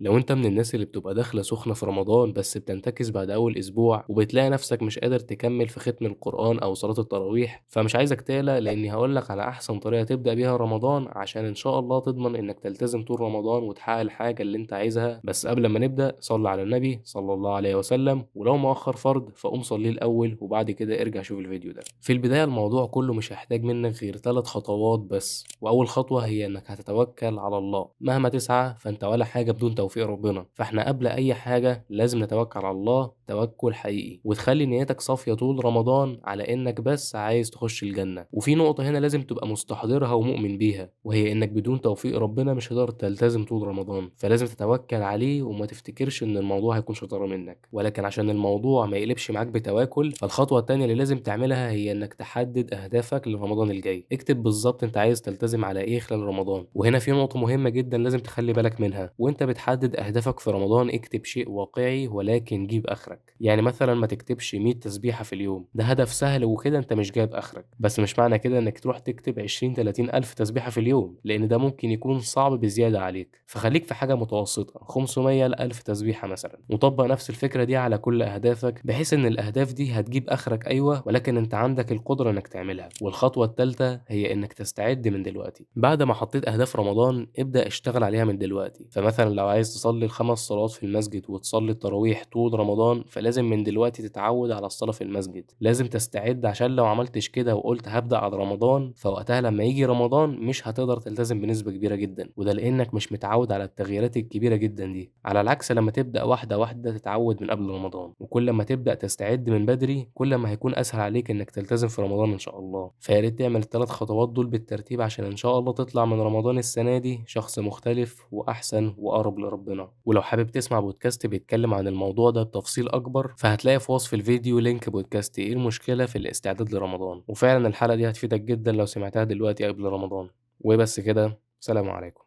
لو انت من الناس اللي بتبقى داخلة سخنة في رمضان بس بتنتكس بعد أول أسبوع وبتلاقي نفسك مش قادر تكمل في ختم القرآن أو صلاة التراويح، فمش عايزك تقلق لأني هقولك على أحسن طريقة تبدأ بيها رمضان عشان إن شاء الله تضمن إنك تلتزم طول رمضان وتحقق الحاجة اللي انت عايزها. بس قبل ما نبدأ صلي على النبي صلى الله عليه وسلم، ولو مؤخر فرض فقوم صليه الأول وبعد كده ارجع شوف الفيديو ده. في البداية الموضوع كله مش هيحتاج منك غير 3 خطوات بس، وأول خطوة هي إنك هتتوكل على الله. مهما تسعى فأنت ولا حاجة بدون توفيق ربنا، فإحنا قبل أي حاجة لازم نتوكل على الله توكل حقيقي، وتخلي نيتك صافية طول رمضان على إنك بس عايز تخش الجنة. وفي نقطة هنا لازم تبقى مستحضرها ومؤمن بيها، وهي إنك بدون توفيق ربنا مش هتقدر تلتزم طول رمضان، فلازم تتوكل عليه وما تفتكرش إن الموضوع هيكون شطارة منك. ولكن عشان الموضوع ما يقلبش معاك بتواكل، فالخطوة التانية اللي لازم تعملها هي إنك تحدد أهدافك لرمضان الجاي. اكتب بالظبط أنت عايز تلتزم على إيه خلال رمضان. وهنا في نقطة مهمة جدا لازم تخلي بالك منها، وأنت بتحدد أهدافك في رمضان اكتب شيء واقعي ولكن جيب آخرك. يعني مثلا ما تكتبش 100 تسبيحة في اليوم، ده هدف سهل وكده أنت مش جايب آخرك، بس مش معنى كده إنك تروح تكتب 20 30 ألف تسبيحة في اليوم، لأن ده ممكن يكون صعب بزيادة عليك. فخليك في حاجة متوسطة 500 ل 1000 تسبيحة مثلا، وطبق نفس الفكرة دي على كل أهدافك، بحيث إن الأهداف دي هتجيب آخرك أيوة، ولكن أنت عندك القدرة إنك تعملها. والخطوة التالتة هي إنك تستعد من دلوقتي. بعد ما حطيت أهداف رمضان ابدأ اشتغل عليها من دلوقتي. فمثلا لو عايز تصلي ال5 صلوات في المسجد وتصلي التراويح طول رمضان، فلازم من دلوقتي تتعود على الصلاة في المسجد. لازم تستعد عشان لو عملتش كده وقلت هبدأ على رمضان، فوقتها لما يجي رمضان مش هتقدر تلتزم بنسبة كبيرة جدا، وده لأنك مش متعود على التغييرات الكبيرة جدا دي. على العكس لما تبدأ واحدة واحدة تتعود من قبل رمضان، وكل ما تبدأ تستعد من بدري كل ما هيكون أسهل عليك إنك تلتزم في رمضان إن شاء الله. فيا ريت تعمل ال3 خطوات دول بالترتيب عشان إن شاء الله تطلع من رمضان السنة دي شخص مختلف وأحسن وأقرب لربنا. ولو حابب تسمع بودكاست بيتكلم عن الموضوع ده بتفصيل أكبر، فهتلاقي في وصف الفيديو لينك بودكاست إيه المشكلة في الاستعداد لرمضان. وفعلا الحلقة دي هتفيدك جدا لو سمعتها دلوقتي قبل رمضان. وبس كده، سلام عليكم.